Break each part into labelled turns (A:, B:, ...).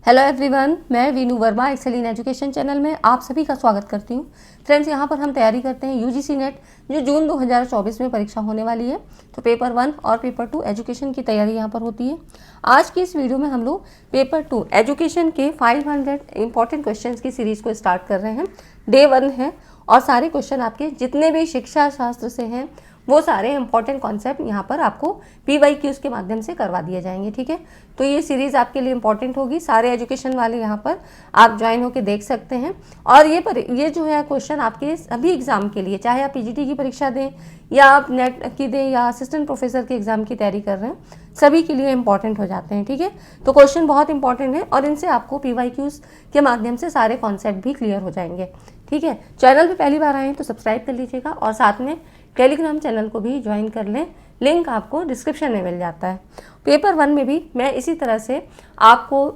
A: Hello everyone, मैं Veenu Verma Excel in Education channel में आप सभी का स्वागत करती हूँ। फ्रेंड्स, यहाँ पर हम तैयारी करते हैं यूजीसी नेट जो जून 2024 में परीक्षा होने वाली है। तो पेपर 1 और पेपर 2 एजुकेशन की तैयारी यहाँ पर होती है। आज की इस वीडियो में हम लोग पेपर 2 एजुकेशन के 500 इंपॉर्टेंट क्वेश्चंस की सीरीज को स्टार्ट कर रहे हैं। डे 1 है और सारे क्वेश्चन आपके जितने भी शिक्षा शास्त्र से हैं वो सारे इंपॉर्टेंट कॉन्सेप्ट यहाँ पर आपको PYQs के माध्यम से करवा दिए जाएंगे। ठीक है, तो ये सीरीज़ आपके लिए इंपॉर्टेंट होगी। सारे एजुकेशन वाले यहाँ पर आप ज्वाइन होकर देख सकते हैं। और ये जो है क्वेश्चन आपके सभी एग्जाम के लिए, चाहे आप PGT की परीक्षा दें या आप नेट की दें या असिस्टेंट प्रोफेसर के एग्जाम की तैयारी कर रहे हैं, सभी के लिए इंपॉर्टेंट हो जाते हैं। ठीक है, तो क्वेश्चन बहुत इंपॉर्टेंट है और इनसे आपको PYQs के माध्यम से सारे कॉन्सेप्ट भी क्लियर हो जाएंगे। ठीक है, चैनल पे पहली बार आए हैं तो सब्सक्राइब कर लीजिएगा और साथ में टेलीग्राम चैनल को भी ज्वाइन कर लें, लिंक आपको डिस्क्रिप्शन में मिल जाता है। पेपर 1 में भी मैं इसी तरह से आपको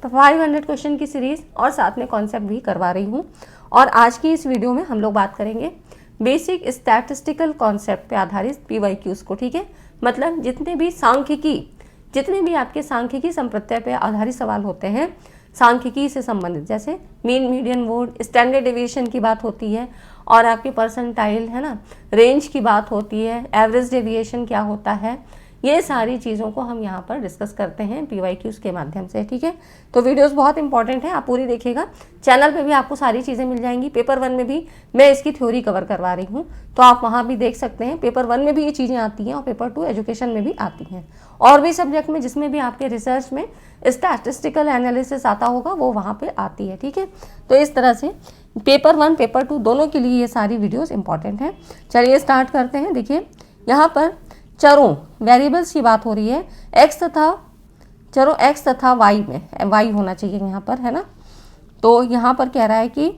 A: 500 क्वेश्चन की सीरीज़ और साथ में कॉन्सेप्ट भी करवा रही हूँ। और आज की इस वीडियो में हम लोग बात करेंगे बेसिक स्टैटिस्टिकल कॉन्सेप्ट पे आधारित PYQs को। ठीक है, मतलब जितने भी आपके सांख्यिकी संप्रत्यय पे आधारित सवाल होते हैं सांख्यिकी से संबंधित, जैसे mean, median, mode, standard deviation की बात होती है और आपके परसेंटाइल है ना, रेंज की बात होती है, एवरेज डेविएशन क्या होता है, ये सारी चीज़ों को हम यहाँ पर डिस्कस करते हैं PYQs के माध्यम से। ठीक है, तो वीडियोस बहुत इंपॉर्टेंट है, आप पूरी देखिएगा। चैनल पे भी आपको सारी चीज़ें मिल जाएंगी। पेपर 1 में भी मैं इसकी थ्योरी कवर करवा रही हूँ, तो आप वहाँ भी देख सकते हैं। पेपर 1 में भी ये चीज़ें आती हैं और पेपर 2 एजुकेशन में भी आती हैं। और भी सब्जेक्ट में जिसमें भी आपके रिसर्च में स्टैटिस्टिकल एनालिसिस आता होगा वो वहाँ पर आती है। ठीक है, तो इस तरह से पेपर 1 पेपर 2 दोनों के लिए ये सारी वीडियोज़ इंपॉर्टेंट हैं। चलिए स्टार्ट करते हैं। देखिए, यहाँ पर चरों वेरिएबल्स की बात हो रही है। चरों x तथा y में y होना चाहिए यहाँ पर, है ना। तो यहाँ पर कह रहा है कि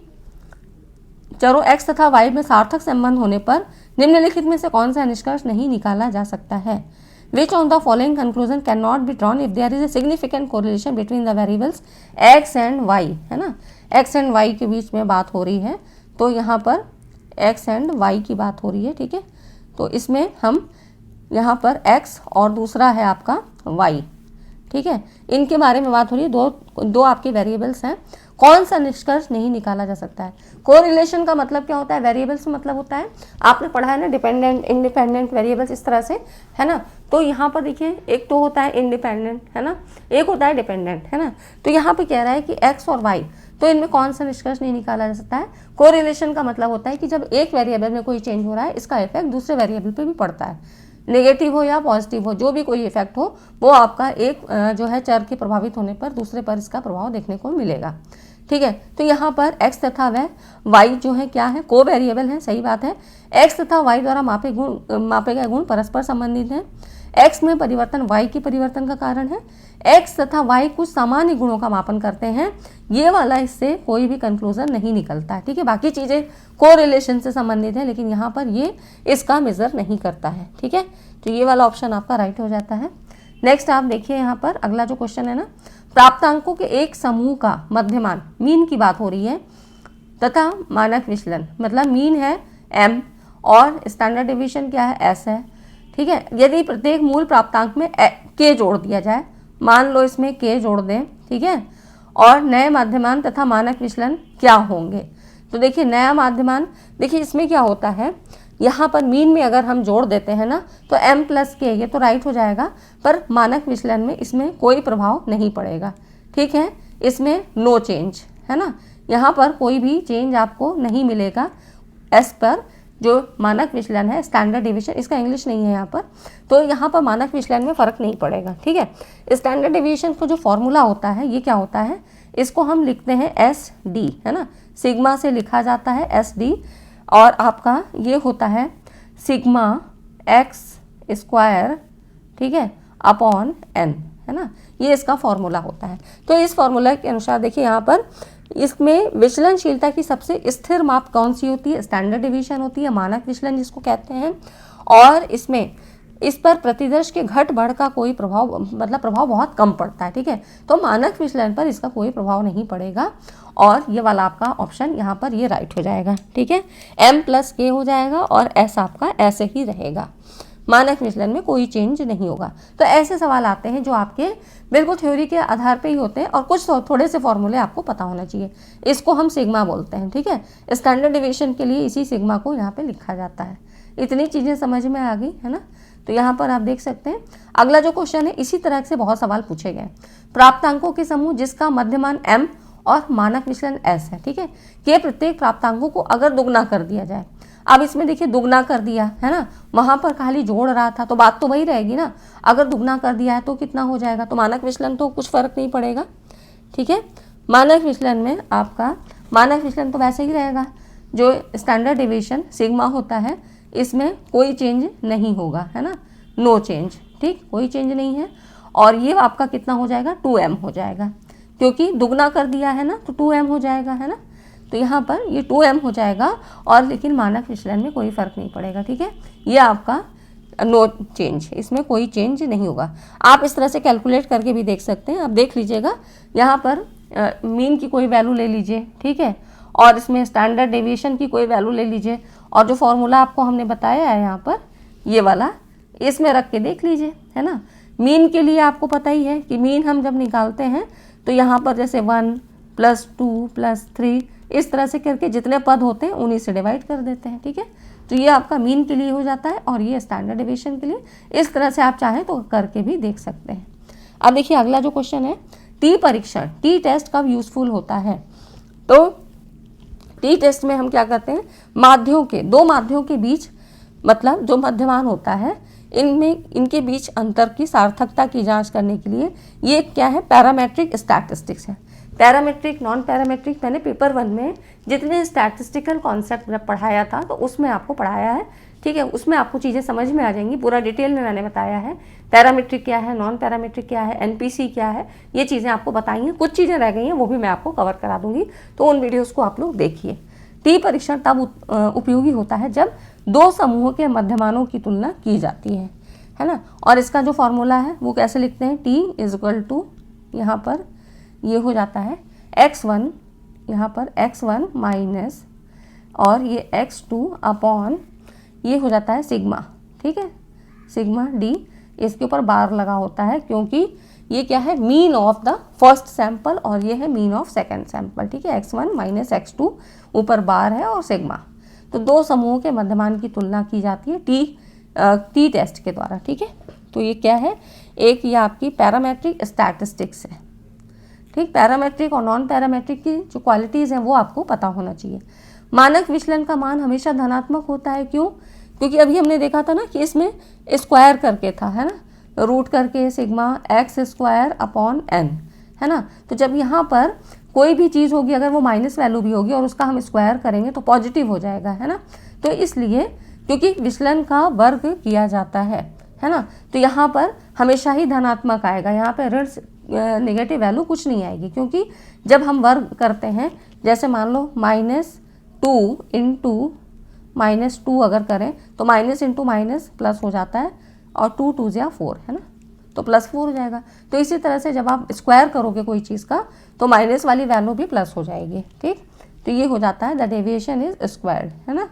A: चरों x तथा y में सार्थक संबंध होने पर निम्नलिखित में से कौन सा निष्कर्ष नहीं निकाला जा सकता है। Which of the following conclusion cannot be drawn if there is a significant correlation between the variables x and y, है ना। x and y के बीच में बात हो रही है, तो यहाँ पर x and y की बात हो रही है। ठीक है, तो इसमें हम यहाँ पर x और दूसरा है आपका y। ठीक है, इनके बारे में बात हो रही है। दो आपके वेरिएबल्स हैं, कौन सा निष्कर्ष नहीं निकाला जा सकता है। कोरिलेशन का मतलब क्या होता है, वेरिएबल्स में मतलब होता है, आपने पढ़ा है ना, डिपेंडेंट इंडिपेंडेंट वेरिएबल्स, इस तरह से, है ना। तो यहाँ पर देखिए, एक तो होता है इंडिपेंडेंट, है ना, एक होता है डिपेंडेंट, है ना। तो यहाँ पे कह रहा है कि x और y, तो इनमें कौन सा निष्कर्ष नहीं निकाला जा सकता है। कोरिलेशन का मतलब होता है कि जब एक वेरिएबल में कोई चेंज हो रहा है, इसका इफेक्ट दूसरे वेरिएबल पे भी पड़ता है, नेगेटिव हो या पॉजिटिव हो, जो भी कोई इफेक्ट हो, वो आपका एक जो है चर के प्रभावित होने पर दूसरे पर इसका प्रभाव देखने को मिलेगा। ठीक है, तो यहाँ पर x तथा वह y जो है क्या है, को वेरिएबल है, सही बात है। x तथा y द्वारा मापे गए गुण परस्पर संबंधित हैं। x में परिवर्तन y की परिवर्तन का कारण है। x तथा y कुछ सामान्य गुणों का मापन करते हैं, ये वाला इससे कोई भी कंक्लूजन नहीं निकलता है। ठीक है, बाकी चीज़ें कोरिलेशन से संबंधित है, लेकिन यहाँ पर ये इसका मेजर नहीं करता है। ठीक है, तो ये वाला ऑप्शन आपका राइट हो जाता है। नेक्स्ट आप देखिए, यहाँ पर अगला जो क्वेश्चन है ना, प्राप्तांकों के एक समूह का मध्यमान मीन की बात हो रही है तथा मानक विचलन, मतलब मीन है m और स्टैंडर्ड डेविएशन क्या है, s है। ठीक है, यदि प्रत्येक मूल प्राप्तांक में k जोड़ दिया जाए, मान लो इसमें k जोड़ दें, ठीक है, और नए माध्यमान तथा मानक विचलन क्या होंगे। तो देखिए, नया माध्यमान, देखिए इसमें क्या होता है, यहाँ पर मीन में अगर हम जोड़ देते हैं ना, तो m प्लस k, ये तो राइट हो जाएगा, पर मानक विचलन में इसमें कोई प्रभाव नहीं पड़ेगा। ठीक है, इसमें नो चेंज, है ना, यहाँ पर कोई भी चेंज आपको नहीं मिलेगा s पर, जो मानक विचलन है, स्टैंडर्ड डेविएशन, इसका इंग्लिश नहीं है यहाँ पर, तो यहाँ पर मानक विचलन में फ़र्क नहीं पड़ेगा। ठीक है, स्टैंडर्ड डेविएशन को जो फॉर्मूला होता है, ये क्या होता है, इसको हम लिखते हैं SD, है ना, सिग्मा से लिखा जाता है SD, और आपका ये होता है सिग्मा x स्क्वायर, ठीक है, अपॉन n, है ना, ये इसका फॉर्मूला होता है। तो इस फॉर्मूला के अनुसार देखिए, यहाँ पर इसमें विचलनशीलता की सबसे स्थिर माप कौन सी होती है, स्टैंडर्ड डेविएशन होती है, मानक विचलन जिसको कहते हैं। और इसमें इस पर प्रतिदर्श के घट बढ़ का कोई प्रभाव, मतलब प्रभाव बहुत कम पड़ता है। ठीक है, तो मानक विचलन पर इसका कोई प्रभाव नहीं पड़ेगा और ये वाला आपका ऑप्शन यहाँ पर ये राइट हो जाएगा। ठीक है, m प्लस k हो जाएगा और s आपका ऐसे ही रहेगा। मानक विचलन में कोई चेंज नहीं होगा। तो ऐसे सवाल आते हैं जो आपके बिल्कुल थ्योरी के आधार पे ही होते हैं और कुछ थोड़े से फॉर्मूले आपको पता होना चाहिए। इसको हम सिग्मा बोलते हैं, ठीक है। स्टैंडर्ड डिवीजन के लिए इसी सिग्मा को यहाँ पे लिखा जाता है। इतनी चीज़ें समझ में आ गई है ना। तो यहाँ पर आप देख सकते हैं अगला जो क्वेश्चन है इसी तरह से बहुत सवाल पूछे गए। प्राप्तांकों के समूह जिसका मध्यमान m और मानक विचलन s है, ठीक है। ये प्रत्येक प्राप्तांकों को अगर दुगना कर दिया जाए, अब इसमें देखिए दुगना कर दिया है ना, वहाँ पर खाली जोड़ रहा था तो बात तो वही रहेगी ना। अगर दुगना कर दिया है तो कितना हो जाएगा, तो मानक विचलन तो कुछ फर्क नहीं पड़ेगा, ठीक है। मानक विचलन में आपका मानक विचलन तो वैसे ही रहेगा, जो स्टैंडर्ड डिवीजन सिग्मा होता है इसमें कोई चेंज नहीं होगा, है ना, नो चेंज, ठीक, कोई चेंज नहीं है। और ये आपका कितना हो जाएगा, 2m हो जाएगा, क्योंकि दुगना कर दिया है ना तो 2m हो जाएगा, है ना। तो यहाँ पर ये 2m हो जाएगा और लेकिन मानक विचलन में कोई फर्क नहीं पड़ेगा, ठीक है। ये आपका नो चेंज, इसमें कोई चेंज नहीं होगा। आप इस तरह से कैलकुलेट करके भी देख सकते हैं। आप देख लीजिएगा यहाँ पर मीन की कोई वैल्यू ले लीजिए, ठीक है, और इसमें स्टैंडर्ड डेविएशन की कोई वैल्यू ले लीजिए और जो फॉर्मूला आपको हमने बताया है यहाँ पर ये वाला, इसमें रख के देख लीजिए, है ना। मीन के लिए आपको पता ही है कि मीन हम जब निकालते हैं तो यहाँ पर जैसे 1 + 2 + 3 इस तरह से करके जितने पद होते हैं उन्हीं से डिवाइड कर देते हैं, ठीक है। तो ये आपका मीन के लिए हो जाता है और ये स्टैंडर्ड डेविएशन के लिए। इस तरह से आप चाहें तो करके भी देख सकते हैं। अब देखिए अगला जो क्वेश्चन है, टी परीक्षण, टी टेस्ट कब यूजफुल होता है। तो टी टेस्ट में हम क्या करते हैं, माध्यों के दो माध्यों के बीच, मतलब जो मध्यमान होता है इनके बीच अंतर की सार्थकता की जांच करने के लिए ये क्या है, पैरामेट्रिक स्टैटिस्टिक्स है। पैरामेट्रिक, नॉन पैरामेट्रिक मैंने पेपर 1 में जितने स्टैटिस्टिकल कॉन्सेप्ट पढ़ाया था तो उसमें आपको पढ़ाया है, ठीक है। उसमें आपको चीज़ें समझ में आ जाएंगी, पूरा डिटेल में मैंने बताया है। पैरामेट्रिक क्या है, नॉन पैरामेट्रिक क्या है, एनपीसी क्या है, ये चीज़ें आपको बताई हैं। कुछ चीज़ें रह गई हैं वो भी मैं आपको कवर करा दूंगी, तो उन वीडियोज़ को आप लोग देखिए। टी परीक्षण तब उपयोगी होता है जब दो समूहों के मध्यमानों की तुलना की जाती है ना। और इसका जो फॉर्मूला है वो कैसे लिखते हैं, टी = यहाँ पर ये हो जाता है x1, यहाँ पर x1 माइनस और ये x2 अपॉन ये हो जाता है सिग्मा, ठीक है, सिग्मा डी। इसके ऊपर बार लगा होता है क्योंकि ये क्या है, mean of the first sample और ये है मीन ऑफ सेकंड सैंपल, ठीक है। x1 माइनस x2 ऊपर बार है और सिग्मा। तो दो समूहों के मध्यमान की तुलना की जाती है टी टेस्ट के द्वारा, ठीक है। तो ये क्या है, एक ये आपकी पैरामेट्रिक स्टैटिस्टिक्स है, ठीक। पैरामेट्रिक और नॉन पैरामेट्रिक की जो क्वालिटीज़ हैं वो आपको पता होना चाहिए। मानक विचलन का मान हमेशा धनात्मक होता है, क्यों, क्योंकि अभी हमने देखा था ना कि इसमें स्क्वायर करके था, है ना, रूट करके सिग्मा x² अपॉन n, है ना। तो जब यहाँ पर कोई भी चीज़ होगी अगर वो माइनस वैल्यू भी होगी और उसका हम स्क्वायर करेंगे तो पॉजिटिव हो जाएगा, है ना। तो इसलिए क्योंकि विचलन का वर्ग किया जाता है ना, तो यहाँ पर हमेशा ही धनात्मक आएगा, यहाँ पर ऋण नेगेटिव वैल्यू कुछ नहीं आएगी। क्योंकि जब हम वर्ग करते हैं, जैसे मान लो -2 × -2 अगर करें तो माइनस इंटू माइनस प्लस हो जाता है और 2 2 = 4, है ना, तो +4 हो जाएगा। तो इसी तरह से जब आप स्क्वायर करोगे कोई चीज़ का तो माइनस वाली वैल्यू भी प्लस हो जाएगी, ठीक। तो ये हो जाता है द डेविएशन इज स्क्वायर्ड, है ना।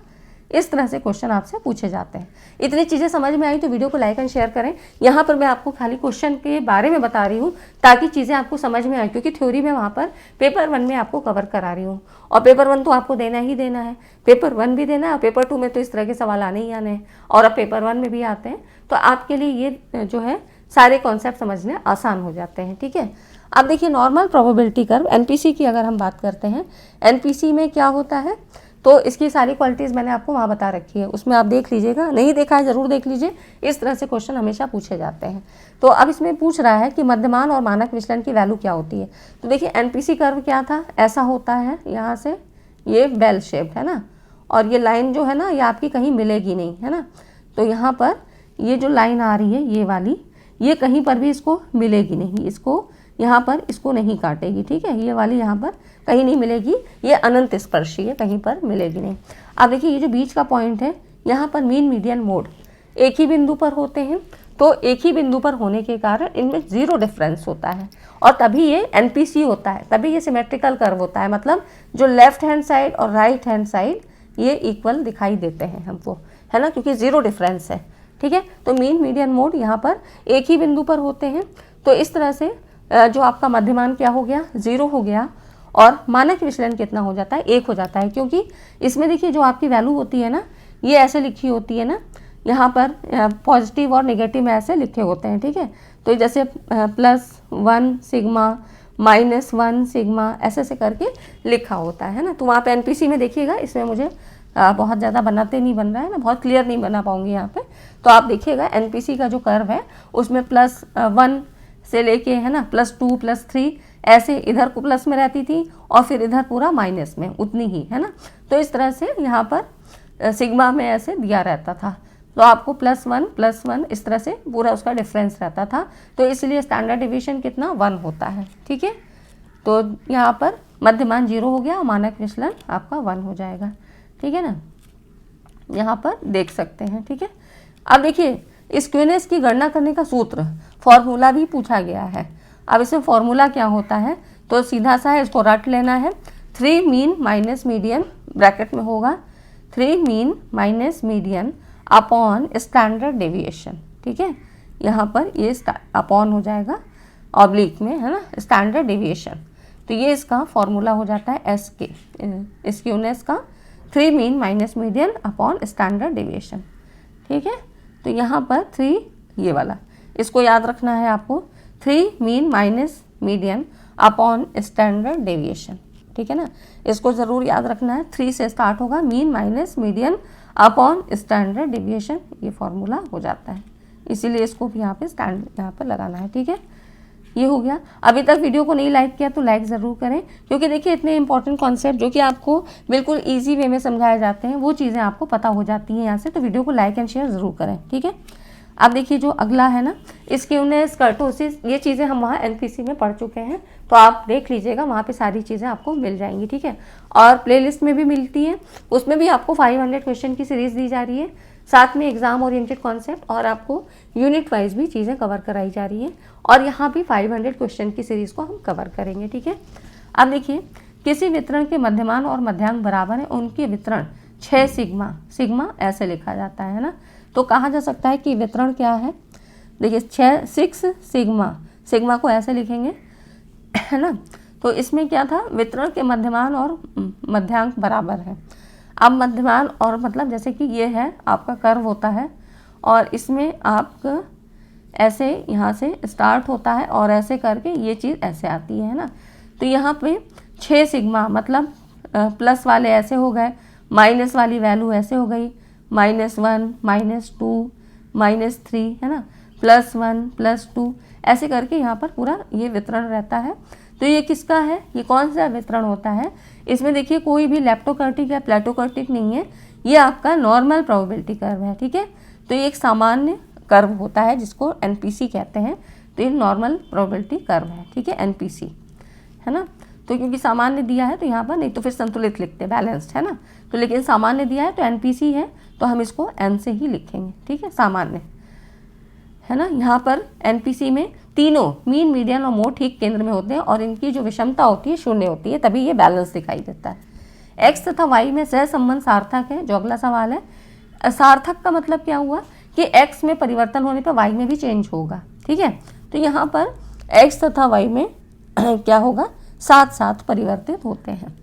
A: इस तरह से क्वेश्चन आपसे पूछे जाते हैं। इतनी चीज़ें समझ में आई तो वीडियो को लाइक एंड शेयर करें। यहाँ पर मैं आपको खाली क्वेश्चन के बारे में बता रही हूँ ताकि चीज़ें आपको समझ में आए, क्योंकि थ्योरी में वहाँ पर पेपर 1 में आपको कवर करा रही हूँ और पेपर 1 तो आपको देना ही देना है, पेपर 1 भी देना है और पेपर 2 में तो इस तरह के सवाल आने ही आने हैं और अब पेपर 1 में भी आते हैं। तो आपके लिए ये जो है सारे कॉन्सेप्ट समझने आसान हो जाते हैं, ठीक है। अब देखिए नॉर्मल प्रोबेबिलिटी कर्व, एनपीसी की अगर हम बात करते हैं, एनपीसी में क्या होता है, तो इसकी सारी क्वालिटीज़ मैंने आपको वहाँ बता रखी है, उसमें आप देख लीजिएगा, नहीं देखा है ज़रूर देख लीजिए। इस तरह से क्वेश्चन हमेशा पूछे जाते हैं। तो अब इसमें पूछ रहा है कि मध्यमान और मानक विचलन की वैल्यू क्या होती है। तो देखिए एनपीसी कर्व क्या था, ऐसा होता है, यहाँ से ये बेल शेप्ड, है ना, और ये लाइन जो है ना ये आपकी कहीं मिलेगी नहीं, है ना। तो यहाँ पर ये जो लाइन आ रही है ये वाली, ये कहीं पर भी इसको मिलेगी नहीं, इसको यहाँ पर इसको नहीं काटेगी, ठीक है। ये वाली यहाँ पर कहीं नहीं मिलेगी, ये अनंत स्पर्शी है, कहीं पर मिलेगी नहीं। अब देखिए ये जो बीच का पॉइंट है, यहाँ पर मीन मीडियन मोड एक ही बिंदु पर होते हैं, तो एक ही बिंदु पर होने के कारण इनमें 0 डिफरेंस होता है और तभी ये एनपीसी होता है, तभी ये सिमेट्रिकल कर्व होता है। मतलब जो लेफ्ट हैंड साइड और राइट हैंड साइड ये इक्वल दिखाई देते हैं हमको, है ना, क्योंकि 0 डिफरेंस है, ठीक है। तो मीन मीडियन मोड यहाँ पर एक ही बिंदु पर होते हैं। तो इस तरह से जो आपका मध्यमान क्या हो गया, 0 हो गया, और मानक विचलन कितना हो जाता है, 1 हो जाता है। क्योंकि इसमें देखिए जो आपकी वैल्यू होती है ना, ये ऐसे लिखी होती है ना, यहाँ पर पॉजिटिव और नेगेटिव में ऐसे लिखे होते हैं, ठीक है। तो जैसे +1 सिग्मा, -1 सिग्मा, ऐसे करके लिखा होता है ना। तो वहाँ पे एनपीसी में देखिएगा, इसमें मुझे बहुत ज़्यादा बनाते नहीं बन रहा है, मैं बहुत क्लियर नहीं बना पाऊंगी यहाँ पे। तो आप देखिएगा एनपीसी का जो कर्व है उसमें +1 से लेके है ना +2 +3 ऐसे इधर को प्लस में रहती थी और फिर इधर पूरा माइनस में उतनी ही, है ना। तो इस तरह से यहाँ पर सिग्मा में ऐसे दिया रहता था। तो आपको +1 इस तरह से पूरा उसका डिफरेंस रहता था। तो इसलिए स्टैंडर्ड डिवीजन कितना 1 होता है, ठीक है। तो यहाँ पर मध्यमान 0 हो गया और मानक विचलन आपका 1 हो जाएगा, ठीक है ना। यहाँ पर देख सकते हैं, ठीक है। अब देखिए स्क्यूनेस की गणना करने का सूत्र, फॉर्मूला भी पूछा गया है। अब इसमें फॉर्मूला क्या होता है, तो सीधा सा है, इसको रट लेना है। 3 मीन माइनस मीडियन ब्रैकेट में होगा 3 mean minus median upon standard deviation, ठीक है। यहाँ पर ये अपॉन हो जाएगा ऑब्लिक में, है ना, स्टैंडर्ड डेविएशन। तो ये इसका फॉर्मूला हो जाता है एस के स्क्यूनेस का 3 mean minus median upon standard deviation, ठीक है। तो यहाँ पर 3 ये वाला, इसको याद रखना है आपको, 3 mean minus median upon standard deviation, ठीक है ना। इसको ज़रूर याद रखना है, 3 से स्टार्ट होगा, mean minus median upon standard deviation, ये फॉर्मूला हो जाता है। इसीलिए इसको भी यहाँ पे यहाँ पर लगाना है, ठीक है। ये हो गया। अभी तक वीडियो को नहीं लाइक किया तो लाइक ज़रूर करें, क्योंकि देखिए इतने इंपॉर्टेंट कॉन्सेप्ट जो कि आपको बिल्कुल इजी वे में समझाए जाते हैं, वो चीज़ें आपको पता हो जाती हैं यहाँ से। तो वीडियो को लाइक एंड शेयर ज़रूर करें, ठीक है। अब देखिए जो अगला है ना, स्क्यूनेस, कर्टोसिस, ये चीज़ें हम वहाँ एनपीसी में पढ़ चुके हैं। तो आप देख लीजिएगा, वहाँ पे सारी चीज़ें आपको मिल जाएंगी, ठीक है। और प्लेलिस्ट में भी मिलती है, उसमें भी आपको 500 क्वेश्चन की सीरीज़ दी जा रही है, साथ में एग्जाम ओरिएंटेड कॉन्सेप्ट, और आपको यूनिट वाइज भी चीज़ें कवर कराई जा रही हैं। और यहाँ भी 500 क्वेश्चन की सीरीज़ को हम कवर करेंगे, ठीक है। अब देखिए किसी वितरण के मध्यमान और मध्यांक बराबर है, उनके वितरण 6 सिग्मा, सिग्मा ऐसे लिखा जाता है ना। तो कहा जा सकता है कि वितरण क्या है, देखिए 6 सिग्मा, सिग्मा को ऐसे लिखेंगे, है ना। तो इसमें क्या था, वितरण के मध्यमान और मध्यांक बराबर है। अब मध्यमान और मतलब जैसे कि ये है आपका कर्व होता है, और इसमें आपका ऐसे यहाँ से स्टार्ट होता है और ऐसे करके ये चीज़ ऐसे आती है ना। तो यहाँ पे 6 सिग्मा मतलब प्लस वाले ऐसे हो गए, माइनस वाली वैल्यू ऐसे हो गई, -1 -2 -3, है ना, +1 +2, ऐसे करके यहाँ पर पूरा ये वितरण रहता है। तो ये किसका है, ये कौन सा वितरण होता है, इसमें देखिए कोई भी लेप्टोकर्टिक या प्लेटोकर्टिक नहीं है, ये आपका नॉर्मल प्रोबेबिलिटी कर्व है, ठीक है। तो ये एक सामान्य कर्व होता है जिसको एनपीसी कहते हैं। तो ये नॉर्मल प्रोबेबिलिटी कर्व है, ठीक है, एनपीसी, है ना। तो क्योंकि सामान्य दिया है तो यहाँ पर, नहीं तो फिर संतुलित लिखते, बैलेंस्ड, है ना। तो लेकिन सामान्य दिया है तो एनपीसी है, तो हम इसको एन से ही लिखेंगे, ठीक है, सामान्य, है ना। यहाँ पर एनपीसी में तीनों मीन, मीडियन और मोड ठीक केंद्र में होते हैं, और इनकी जो विषमता होती है 0 होती है, तभी ये बैलेंस दिखाई देता है। एक्स तथा वाई में सहसंबंध सार्थक है, जो अगला सवाल है। सार्थक का मतलब क्या हुआ कि एक्स में परिवर्तन होने पर वाई में भी चेंज होगा, ठीक है। तो यहाँ पर एक्स तथा वाई में क्या होगा, साथ साथ परिवर्तित होते हैं,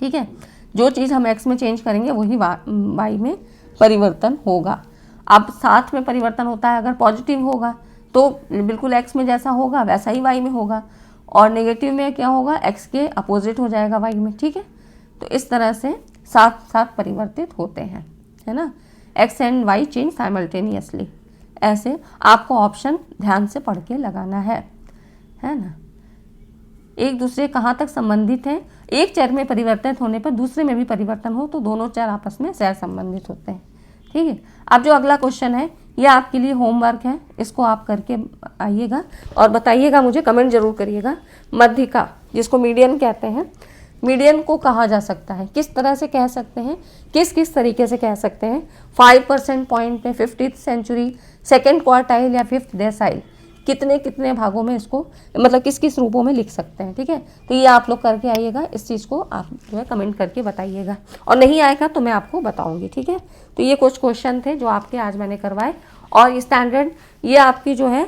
A: ठीक है। जो चीज़ हम एक्स में चेंज करेंगे वही वाई में परिवर्तन होगा। अब साथ में परिवर्तन होता है, अगर पॉजिटिव होगा तो बिल्कुल एक्स में जैसा होगा वैसा ही वाई में होगा, और नेगेटिव में क्या होगा, एक्स के अपोजिट हो जाएगा वाई में, ठीक है। तो इस तरह से साथ साथ परिवर्तित होते हैं, है ना। X and Y change simultaneously, ऐसे आपको ऑप्शन ध्यान से पढ़ के लगाना है ना। एक दूसरे कहाँ तक संबंधित हैं, एक चर में परिवर्तित होने पर दूसरे में भी परिवर्तन हो तो दोनों चर आपस में सह संबंधित होते हैं, ठीक है। अब जो अगला क्वेश्चन है ये आपके लिए होमवर्क है, इसको आप करके आइएगा और बताइएगा, मुझे कमेंट जरूर करिएगा। मध्यिका जिसको मीडियन कहते हैं, मीडियन को कहा जा सकता है, किस तरह से कह सकते हैं, किस किस तरीके से कह सकते हैं। 5% पॉइंट पे, 50th सेंचुरी, सेकेंड क्वार्टाइल या 5th डेसाइल, कितने कितने भागों में इसको मतलब किस किस रूपों में लिख सकते हैं। ठीक है, तो ये आप लोग करके आइएगा, इस चीज़ को आप जो है कमेंट करके बताइएगा, और नहीं आएगा तो मैं आपको बताऊँगी। ठीक है, तो ये कुछ क्वेश्चन थे जो आपके आज मैंने करवाए, और स्टैंडर्ड ये आपकी जो है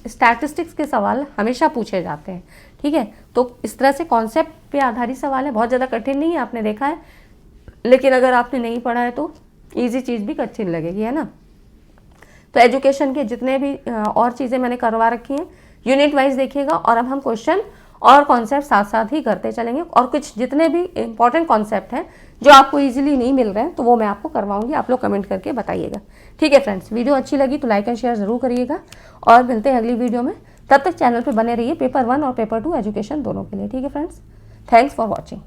A: स्टैटिस्टिक्स के सवाल हमेशा पूछे जाते हैं। ठीक है, तो इस तरह से कॉन्सेप्ट पे आधारित सवाल है, बहुत ज़्यादा कठिन नहीं है, आपने देखा है, लेकिन अगर आपने नहीं पढ़ा है तो ईजी चीज़ भी कठिन लगेगी, है ना। तो एजुकेशन के जितने भी और चीज़ें मैंने करवा रखी हैं यूनिट वाइज देखिएगा, और अब हम क्वेश्चन और कॉन्सेप्ट साथ साथ ही करते चलेंगे, और कुछ जितने भी इंपॉर्टेंट कॉन्सेप्ट हैं जो आपको इजीली नहीं मिल रहे हैं तो वो मैं आपको करवाऊंगी, आप लोग कमेंट करके बताइएगा। ठीक है फ्रेंड्स, वीडियो अच्छी लगी तो लाइक एंड शेयर ज़रूर करिएगा, और मिलते हैं अगली वीडियो में। तब तक चैनल पर बने रहिए पेपर 1 और पेपर 2 एजुकेशन दोनों के लिए। ठीक है फ्रेंड्स, थैंक्स फॉर वॉचिंग।